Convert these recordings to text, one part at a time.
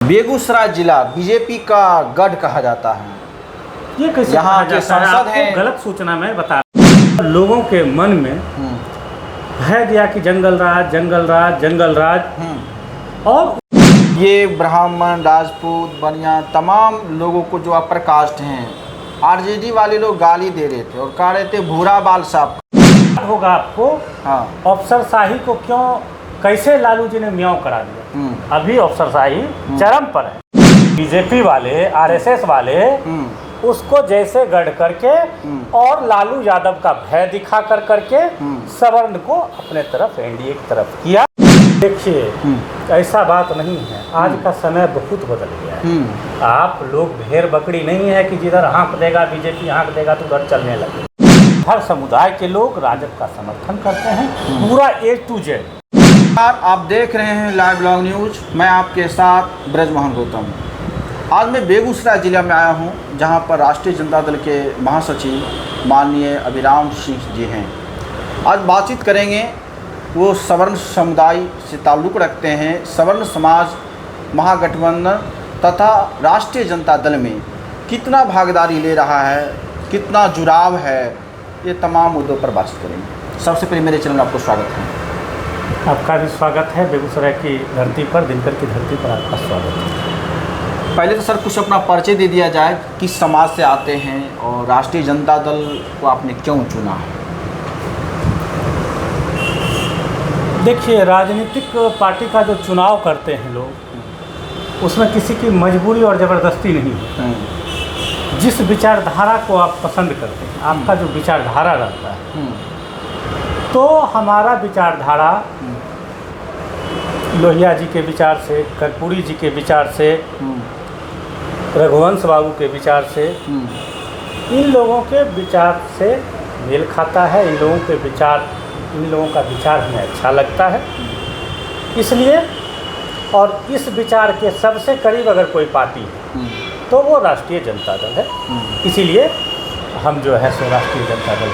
बेगूसराय जिला बीजेपी का गढ़ कहा जाता है। ये कैसे यहाँ के सांसद हैं। गलत सूचना मैं बता रहा हूं। लोगों के मन में भय दिया कि जंगल राज जंगल राज जंगल राज। और ये ब्राह्मण, राजपूत, बनिया तमाम लोगों को जो अपर कास्ट हैं, आरजेडी वाले लोग गाली दे रहे थे और कह रहे थे भूरा बाल साफ होगा आपको। हाँ, अफसरशाही को क्यों कैसे लालू जी ने म्याऊं करा दिया। अभी अफसरशाही चरम पर है। बीजेपी वाले, आरएसएस वाले उसको जैसे गढ़ करके और लालू यादव का भय दिखा कर करके सवर्ण को अपने तरफ, एनडीए की तरफ किया। देखिए, ऐसा बात नहीं है। आज का समय बहुत बदल गया है। आप लोग भेड़ बकरी नहीं है कि जिधर हाँक देगा बीजेपी, हाँक देगा तो उधर चलने लगे। हर समुदाय के लोग राजद का समर्थन करते हैं, पूरा A to Z। आप देख रहे हैं लाइव ब्लॉग न्यूज। मैं आपके साथ ब्रजमोहन गौतम। आज मैं बेगूसराय जिला में आया हूं, जहां पर राष्ट्रीय जनता दल के महासचिव माननीय अभिराम सिंह जी हैं। आज बातचीत करेंगे, वो सवर्ण समुदाय से ताल्लुक़ रखते हैं। सवर्ण समाज महागठबंधन तथा राष्ट्रीय जनता दल में कितना भागीदारी ले रहा है, कितना जुड़ाव है, ये तमाम मुद्दों पर बातचीत करेंगे। सबसे पहले मेरे चैनल में आपको स्वागत है। आपका भी स्वागत है। बेगूसराय की धरती पर, दिनकर की धरती पर आपका स्वागत है। पहले तो सर कुछ अपना परिचय दे दिया जाए, किस समाज से आते हैं और राष्ट्रीय जनता दल को आपने क्यों चुना है? देखिए, राजनीतिक पार्टी का जो चुनाव करते हैं लोग, उसमें किसी की मजबूरी और ज़बरदस्ती नहीं है। जिस विचारधारा को आप पसंद करते हैं, आपका जो विचारधारा रहता है, तो हमारा विचारधारा लोहिया जी के विचार से, कर्पूरी जी के विचार से, रघुवंश बाबू के विचार से, इन लोगों के विचार से मेल खाता है। इन लोगों का विचार हमें अच्छा लगता है, इसलिए। और इस विचार के सबसे करीब अगर कोई पार्टी है तो वो राष्ट्रीय जनता दल है। इसीलिए हम जो है सो राष्ट्रीय जनता दल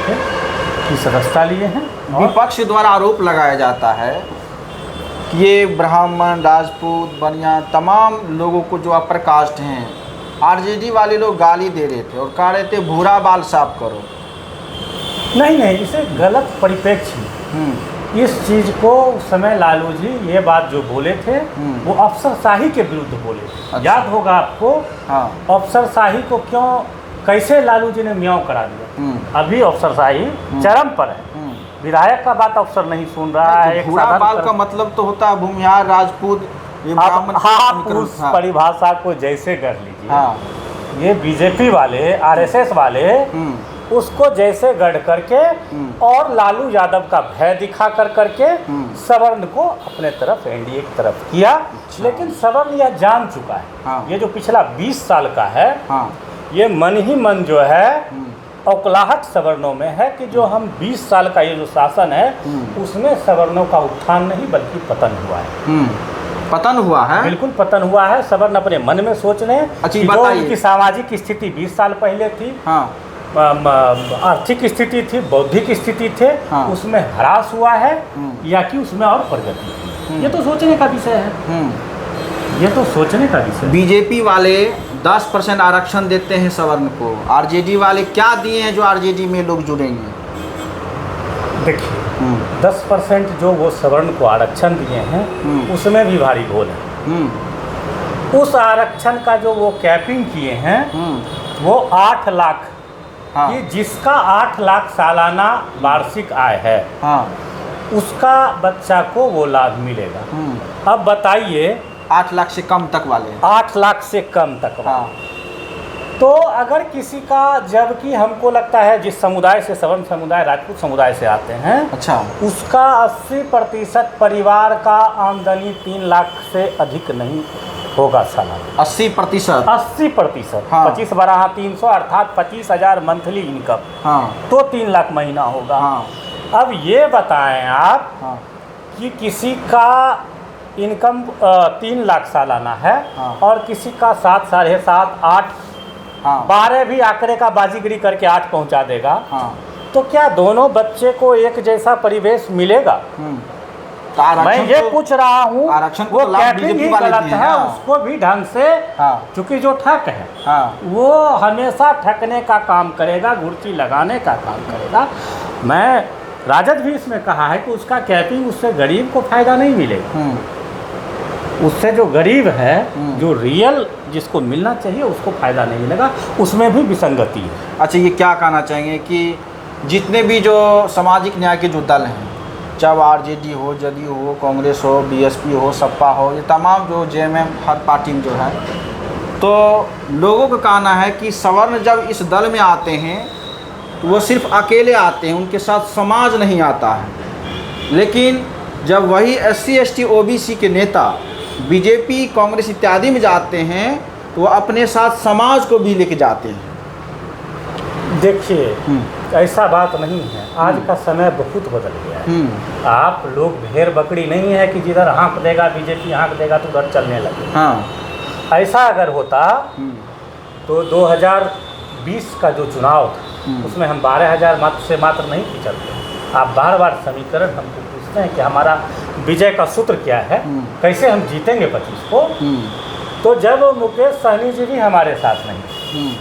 की सदस्यता लिए हैं। विपक्ष द्वारा आरोप लगाया जाता है कि ये ब्राह्मण, राजपूत, बनिया तमाम लोगों को जो अपर कास्ट हैं, आरजेडी वाले लोग गाली दे रहे थे और कह रहे थे भूरा बाल साफ करो। नहीं, इसे गलत परिप्रेक्ष्य है। इस चीज़ को उस समय लालू जी ये बात जो बोले थे, वो अफसरशाही के विरुद्ध बोले थे। अच्छा। याद होगा आपको। हाँ। अफसरशाही को क्यों कैसे लालू जी ने म्याऊं करा दिया। अभी अफसरशाही चरम पर है। विधायक का बात अफसर नहीं सुन रहा है। भूरा बाल का मतलब तो होता है भूमिहार, राजपूत, ये ब्राह्मण। उस परिभाषा को जैसे कर लीजिए। ये बीजेपी वाले, आरएसएस वाले उसको जैसे गढ़ करके और लालू यादव का भय दिखा कर करके सवर्ण को अपने तरफ, एनडीए की तरफ किया। लेकिन सवर्ण यह जान चुका है। ये जो पिछला 20 साल का है, ये मन ही मन जो है औकलाहट सवर्णों में है कि जो हम 20 साल का ये जो शासन है, उसमें सवर्णों का उत्थान नहीं बल्कि पतन हुआ है। पतन हुआ है, बिल्कुल पतन हुआ है। सवर्ण अपने मन में सोच रहे हैं कि जो उनकी सामाजिक स्थिति 20 साल पहले थी, आर्थिक स्थिति थी, बौद्धिक स्थिति थे, उसमें ह्रास हुआ है या कि उसमें और प्रगति हुई। ये तो सोचने का विषय है। ये तो सोचने का विषय। बीजेपी वाले 10% आरक्षण देते हैं सवर्ण को, आरजेडी वाले क्या दिए हैं जो आरजेडी में लोग जुड़ेंगे? देखिए, 10% जो वो सवर्ण को आरक्षण दिए हैं, उसमें भी भारी भूल है। उस आरक्षण का जो वो कैपिंग किए हैं, वो 8 लाख कि जिसका 8 लाख सालाना वार्षिक आय है, उसका बच्चा को वो लाभ मिलेगा। अब बताइए, 8 लाख से कम तक वाले, 8 लाख से कम तक वाले। तो अगर किसी का, जबकि हमको लगता है जिस समुदाय से, सवर्ण समुदाय, राजपूत समुदाय से आते हैं, अच्छा, उसका 80% परिवार का आमदनी 3 लाख से अधिक नहीं होगा सालाना। 80%? 80%। 25 बराह 300 अर्थात 25,000 मंथली इनकम। तो 3 लाख महीना होगा। अब ये बताएं आप कि किसी का इनकम 3 लाख सालाना है और किसी का 7, 7.5, 8, 12 भी आंकड़े का बाजीगरी करके 8 पहुंचा देगा। तो क्या दोनों बच्चे को एक जैसा परिवेश मिलेगा? तो आरक्षण मैं ये पूछ रहा हूँ, आरक्षण को वो तो लाभ कैपिंग बीजेपी ही वाले गलत दिए हैं है, ना। उसको भी ढंग से, हाँ चूंकि जो ठग है हाँ वो हमेशा ठगने का काम करेगा, घुर्ची लगाने का काम करेगा। मैं राजद भी इसमें कहा है कि उसका कैपिंग, उससे गरीब को फायदा नहीं मिलेगा, उससे जो गरीब है, जो रियल जिसको मिलना चाहिए उसको फायदा नहीं मिलेगा, उसमें भी विसंगति है। अच्छा, ये क्या कहना चाहेंगे कि जितने भी जो सामाजिक न्याय के जो दल हैं, चाहे आरजेडी हो, जदयू हो, कांग्रेस हो, बीएसपी हो, सपा हो, ये तमाम जो जेएमएम हर पार्टी में जो है, तो लोगों का कहना है कि सवर्ण जब इस दल में आते हैं तो वो सिर्फ अकेले आते हैं, उनके साथ समाज नहीं आता है। लेकिन जब वही SC ST OBC के नेता बीजेपी, कांग्रेस इत्यादि में जाते हैं तो वो अपने साथ समाज को भी लेके जाते हैं। देखिए, ऐसा बात नहीं है, आज का समय बहुत बदल गया है। आप लोग भेड़ बकरी नहीं है कि जिधर हाँक देगा बीजेपी, हाँक देगा तो उधर चलने लगे। हाँ, ऐसा अगर होता तो 2020 का जो चुनाव था उसमें हम 12,000 मत से मात्र नहीं पिछड़ते। आप बार बार समीकरण हमको पूछते हैं कि हमारा विजय का सूत्र क्या है, कैसे हम जीतेंगे 25 को। तो जब मुकेश सहनी जी भी हमारे साथ नहीं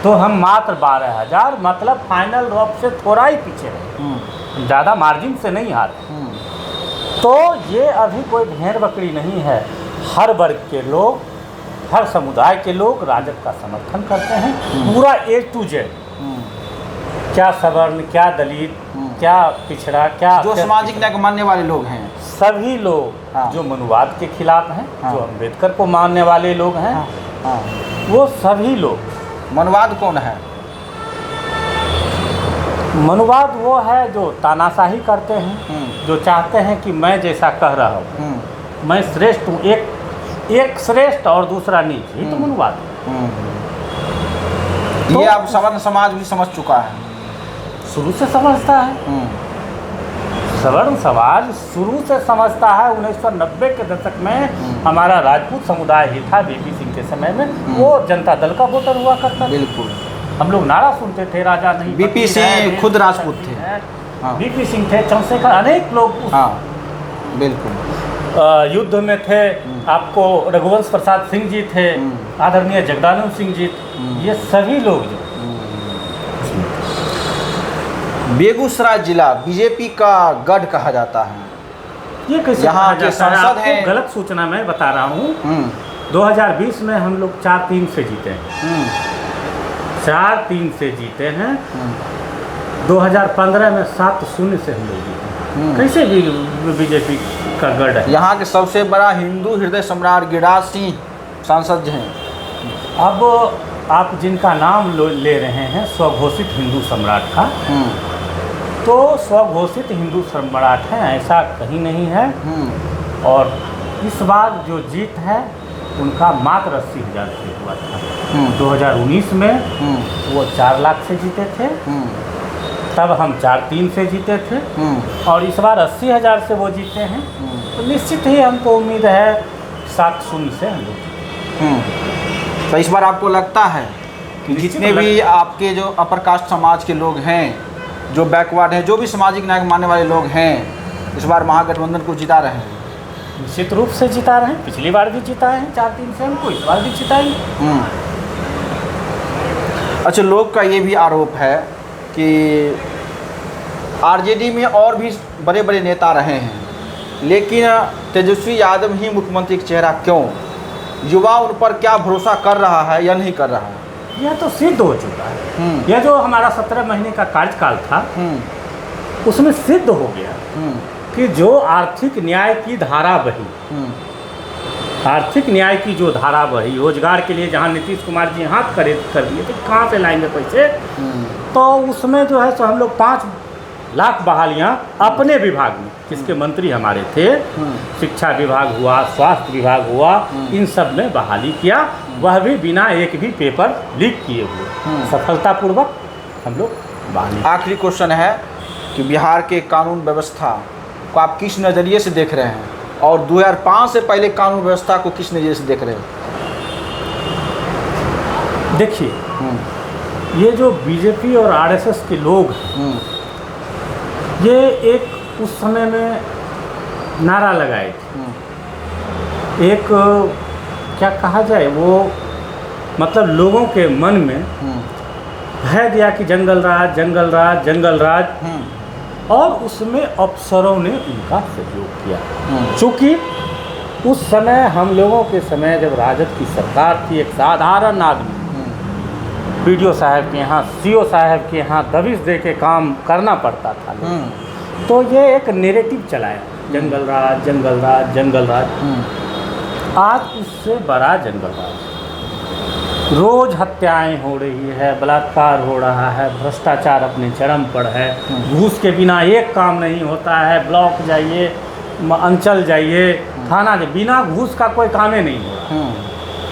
तो हम मात्र 12,000, मतलब फाइनल ड्रॉप से थोड़ा ही पीछे रहे, ज़्यादा मार्जिन से नहीं हारे। तो ये अभी कोई भेड़ बकरी नहीं है। हर वर्ग के लोग, हर समुदाय के लोग राजद का समर्थन करते हैं, पूरा A to Z, क्या सवर्ण, क्या दलित, क्या पिछड़ा, क्या जो सामाजिक न्याय को मानने वाले लोग हैं, सभी लोग। हाँ। जो मनुवाद के खिलाफ हैं, हाँ। जो अम्बेडकर को मानने वाले लोग हैं, हाँ। वो सभी लोग। मनुवाद कौन है? मनुवाद वो है जो तानाशाही करते हैं, जो चाहते हैं कि मैं जैसा कह रहा हूँ, मैं श्रेष्ठ हूँ, एक श्रेष्ठ और दूसरा नीच, ये तो मनुवाद है। ये अब सवर्ण समाज भी समझ चुका है, शुरू से समझता है। सवर्ण समाज शुरू से समझता है। 1990 के दशक में हमारा राजपूत समुदाय ही था, बीपी सिंह के समय में, वो जनता दल का वोटर हुआ करता था। बिल्कुल। हम लोग नारा सुनते थे, राजा नहीं। बीपी सिंह खुद राजपूत थे। हाँ। बीपी सिंह थे, चंद्रशेखर, अनेक लोग। हाँ, बिल्कुल। युद्ध में थे, आपको रघुवंश प्रसाद सिंह जी थे, आदरणीय जगदानंद सिंह जी, ये सभी लोग जो। बेगूसराय जिला बीजेपी का गढ़ कहा जाता है। ये कैसे यहाँ कहा के जाता है? सांसद आपको हैं। गलत सूचना मैं बता रहा हूँ। 2020 में हम लोग 4-3 से जीते हैं, 4-3 से जीते हैं। 2015 में 7-0 से हम लोग जीते। कैसे बीजेपी का गढ़ है? यहाँ के सबसे बड़ा हिंदू हृदय सम्राट गिरिराज सिंह सांसद हैं। अब आप जिनका नाम ले रहे हैं स्वघोषित हिंदू सम्राट का, तो स्वघोषित हिंदू सम्राट हैं, ऐसा कहीं नहीं है। और इस बार जो जीत है उनका मात्र 80,000 से हुआ था। 2019 में वो 4 लाख से जीते थे, तब हम 4-3 से जीते थे, और इस बार 80,000 से वो जीते हैं। तो निश्चित ही हमको उम्मीद है 7-0 से हम लोग। तो इस बार आपको लगता है कि जितने भी आपके जो अपर कास्ट समाज के लोग हैं, जो बैकवर्ड हैं, जो भी सामाजिक न्याय मानने वाले लोग हैं, इस बार महागठबंधन को जिता रहे हैं? निश्चित रूप से जिता रहे हैं। पिछली बार भी जिताए हैं 4-3 से, हमको इस बार भी जिताएंगे। अच्छा, लोग का ये भी आरोप है कि आरजेडी में और भी बड़े बड़े नेता रहे हैं, लेकिन तेजस्वी यादव ही मुख्यमंत्री का चेहरा क्यों? युवा उन पर क्या भरोसा कर रहा है या नहीं कर रहा है? यह तो सिद्ध हो चुका है। यह जो हमारा 17 महीने का कार्यकाल था, उसमें सिद्ध हो गया कि जो आर्थिक न्याय की धारा बही, आर्थिक न्याय की जो धारा बही, रोजगार के लिए जहां नीतीश कुमार जी हाथ कर दिए थे, कहाँ से लाएंगे पैसे? तो उसमें जो है सो हम लोग 5 लाख बहालियां अपने विभाग में, जिसके मंत्री हमारे थे, शिक्षा विभाग हुआ, स्वास्थ्य विभाग हुआ, इन सब में बहाली किया, वह भी बिना एक भी पेपर लीक किए हुए, सफलतापूर्वक हम लोग बहाली। आखिरी क्वेश्चन है कि बिहार के कानून व्यवस्था को आप किस नज़रिए से देख रहे हैं, और 2005 से पहले कानून व्यवस्था को किस नज़रिए से देख रहे हैं? देखिए, ये जो बीजेपी और आरएसएस के लोग हैं, ये एक उस समय में नारा लगाए थे। एक क्या कहा जाए, वो मतलब लोगों के मन में भय दिया कि जंगल राज, जंगल राज, जंगल राज। और उसमें अफसरों ने उनका सहयोग किया। चूँकि उस समय, हम लोगों के समय जब राजद की सरकार थी, एक साधारण आदमी बीडीओ साहब के यहाँ, सीओ साहब के यहाँ दबिश दे के काम करना पड़ता था। तो ये एक नैरेटिव चलाया, जंगल राज, जंगल राज, जंगल राज। आज उससे बड़ा जंगल राज, रोज हत्याएं हो रही है, बलात्कार हो रहा है, भ्रष्टाचार अपने चरम पर है, घूस के बिना एक काम नहीं होता है। ब्लॉक जाइए, अंचल जाइए, थाना जाइए, बिना घूस का कोई काम ही नहीं हो रहा।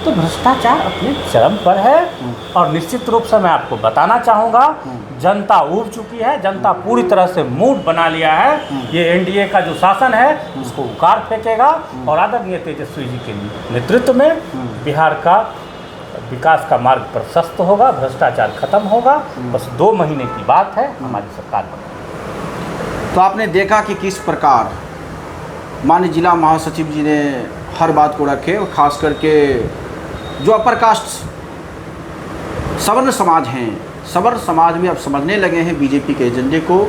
तो भ्रष्टाचार अपने चरम पर है। और निश्चित रूप से मैं आपको बताना चाहूँगा, जनता उब चुकी है, जनता पूरी तरह से मूड बना लिया है। ये एनडीए का जो शासन है उसको उखाड़ फेंकेगा और आदरणीय तेजस्वी जी के नेतृत्व में बिहार का विकास का मार्ग प्रशस्त होगा, भ्रष्टाचार खत्म होगा। बस 2 महीने की बात है, हमारी सरकार बनेगी। तो आपने देखा कि किस प्रकार माननीय जिला महासचिव जी ने हर बात को रखे, और ख़ास करके जो अपर कास्ट सवर्ण समाज हैं, सवर्ण समाज में अब समझने लगे हैं बीजेपी के एजेंडे को।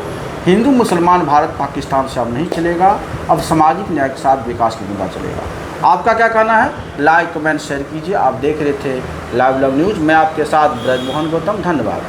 हिंदू मुसलमान भारत पाकिस्तान से अब नहीं चलेगा, अब सामाजिक न्याय के साथ विकास का मुद्दा चलेगा। आपका क्या कहना है? लाइक, कमेंट, शेयर कीजिए। आप देख रहे थे लाइव ब्लॉग न्यूज़। मैं आपके साथ ब्रजमोहन गौतम। धन्यवाद।